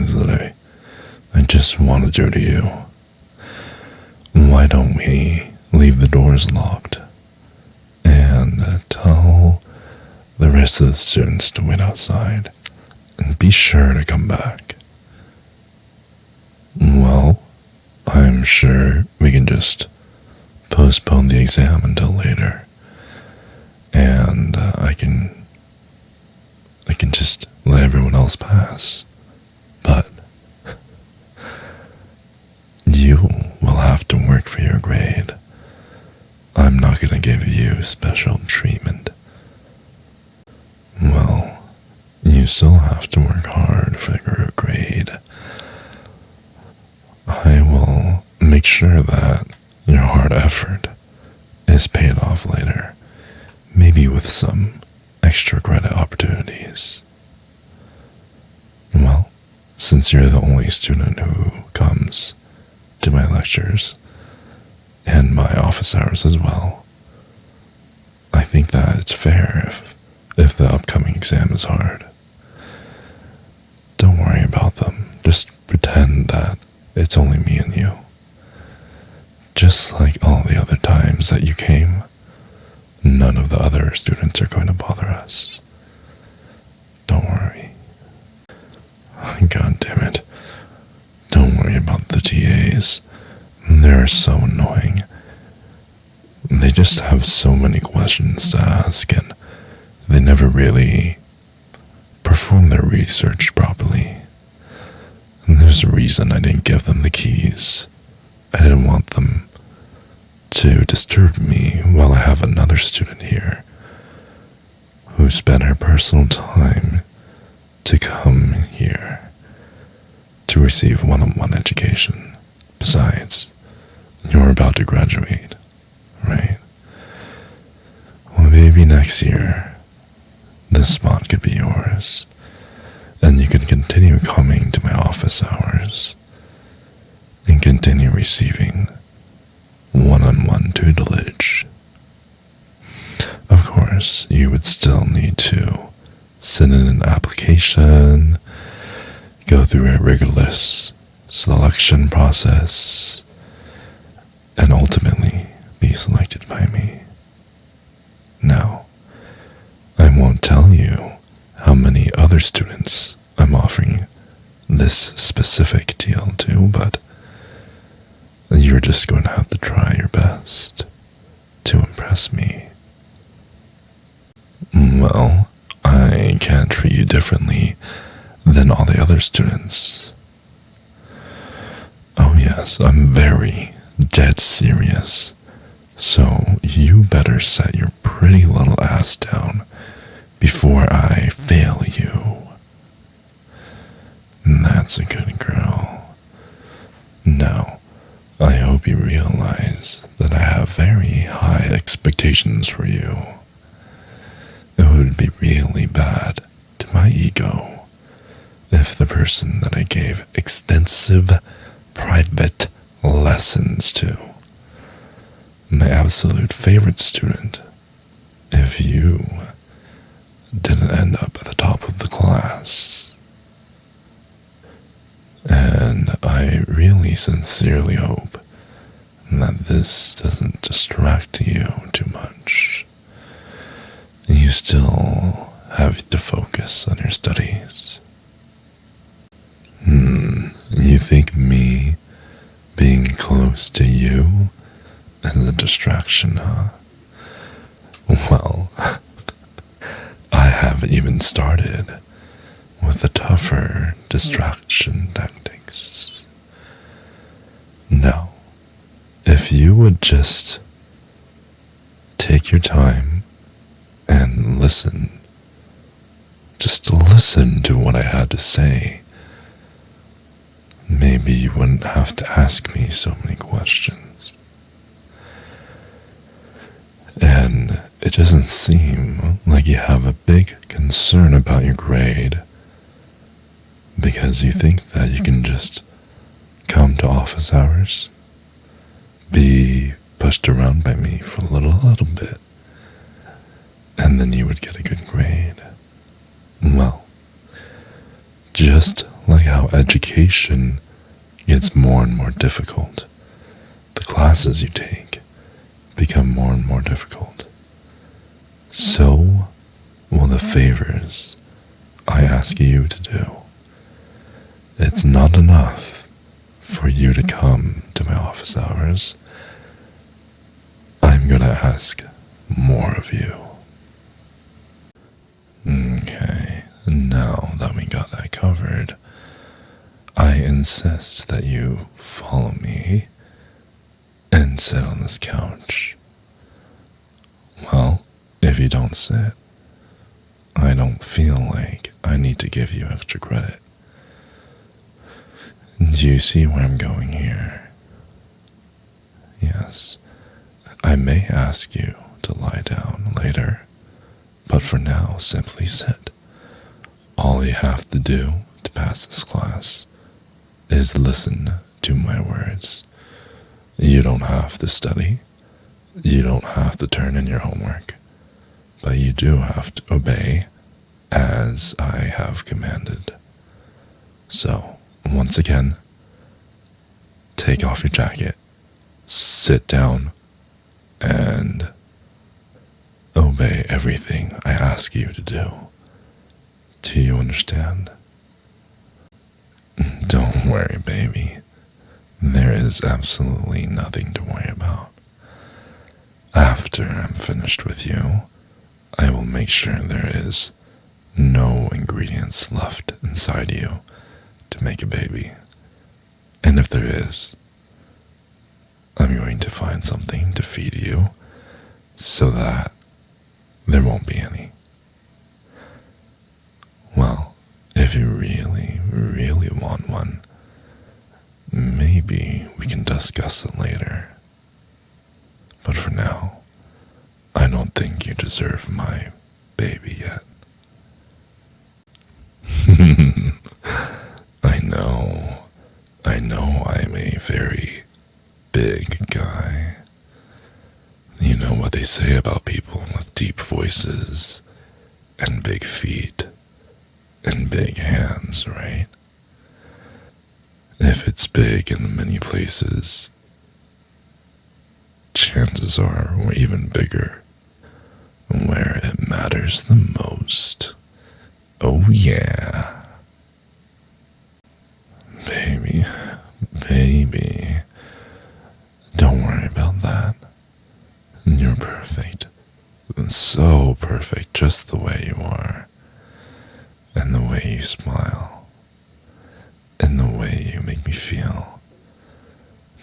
things that I just want to do to you. Why don't we leave the doors locked and tell the rest of the students to wait outside and be sure to come back? Well, I'm sure we can just postpone the exam until later, and I can just let everyone else pass. But you will have to work for your grade. I'm not going to give you special treatment. Well, you still have to work hard for your grade. I will make sure that your hard effort is paid off later, maybe with some extra credit opportunities. Well, since you're the only student who comes to my lectures and my office hours as well, I think that it's fair if the upcoming exam is hard. Don't worry about them. Just pretend that it's only me and you. Just like all the other times that you came, none of the other students are going to bother us. Don't worry. God damn it. Don't worry about the TAs. They're so annoying. They just have so many questions to ask, and they never really perform their research properly. And there's a reason I didn't give them the keys. I didn't want them to disturb me while I have another student here who spent her personal time to come here to receive one-on-one education. Besides, you're about to graduate, right? Well, maybe next year, this spot could be yours, and you can continue coming to my office hours and continue receiving one-on-one tutelage. Of course, you would still need to send in an application, go through a rigorous selection process, and ultimately be selected by me. Now, I won't tell you how many other students I'm offering this specific deal to, but you're just going to have to try your best to impress me. Well, I can't treat you differently than all the other students. Oh yes, I'm very dead serious, so you better set your pretty little ass down before I fail you. That's a good girl. Now, I hope you realize that I have very high expectations for you. It would be really bad to my ego if the person that I gave extensive private lessons to, my absolute favorite student, if you didn't end up at the top of the class. And I really sincerely hope that this doesn't distract you too much. You still have to focus on your studies. You think me being close to you is a distraction, huh? Well, I haven't even started with the tougher distraction tactics. Now, if you would just take your time and listen, just listen to what I had to say, maybe you wouldn't have to ask me so many questions. And it doesn't seem like you have a big concern about your grade, because you think that you can just come to office hours, be pushed around by me for a little bit, and then you would get a good grade. Well, just Like how education gets more and more difficult. The classes you take become more and more difficult. So will the favors I ask you to do. It's not enough for you to come to my office hours. I'm gonna ask more of you. Okay, now that we got that covered, I insist that you follow me and sit on this couch. Well, if you don't sit, I don't feel like I need to give you extra credit. Do you see where I'm going here? Yes, I may ask you to lie down later, but for now, simply sit. All you have to do to pass this class is listen to my words. You don't have to study. You don't have to turn in your homework, but you do have to obey as I have commanded. So, once again, take off your jacket, sit down, and obey everything I ask you to do. Do you understand? Don't worry, baby. There is absolutely nothing to worry about. After I'm finished with you, I will make sure there is no ingredients left inside you to make a baby. And if there is, I'm going to find something to feed you so that there won't be any. Well, if you really, really want one, maybe we can discuss it later. But for now, I don't think you deserve my baby yet. I know I'm a very big guy. You know what they say about people with deep voices and big feet and big hands, right? If it's big in many places, chances are we're even bigger where it matters the most. Oh yeah. Baby, don't worry about that. You're perfect. So perfect just the way you are. And the way you smile. And the way you make me feel.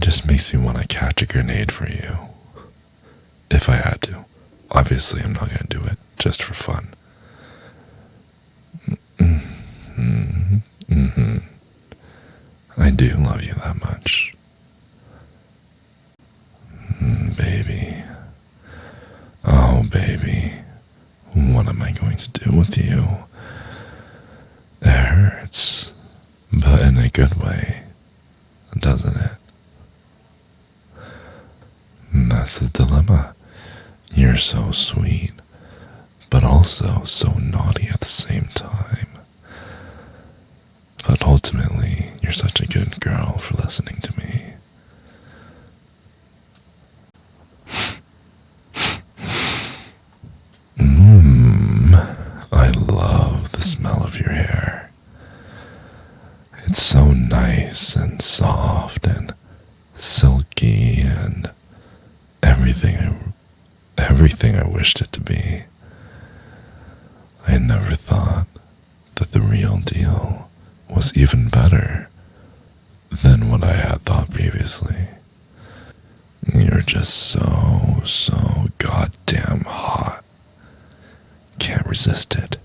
Just makes me want to catch a grenade for you. If I had to. Obviously, I'm not going to do it just for fun. I do love you that much. Baby. Oh, baby. What am I going to do with you? It hurts, but in a good way, doesn't it? That's the dilemma. You're so sweet, but also so naughty at the same time. But ultimately, you're such a good girl for listening to me. I love the smell of your hair. It's so nice and soft and silky and everything I wished it to be. I never thought that the real deal was even better than what I had thought previously. You're just so goddamn hot. Can't resist it.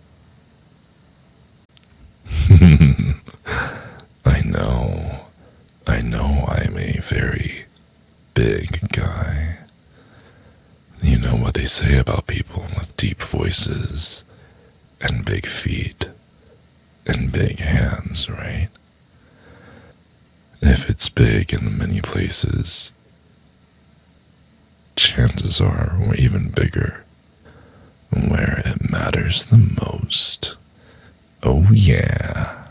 I know I'm a very big guy. You know what they say about people with deep voices and big feet and big hands, right? If it's big in many places, chances are we're even bigger where it matters the most. Oh yeah.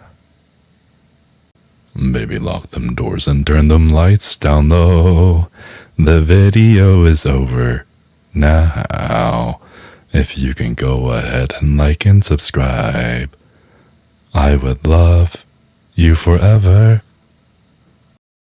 baby, lock them doors and turn them lights down low. The video is over now. If you can go ahead and like and subscribe, I would love you forever.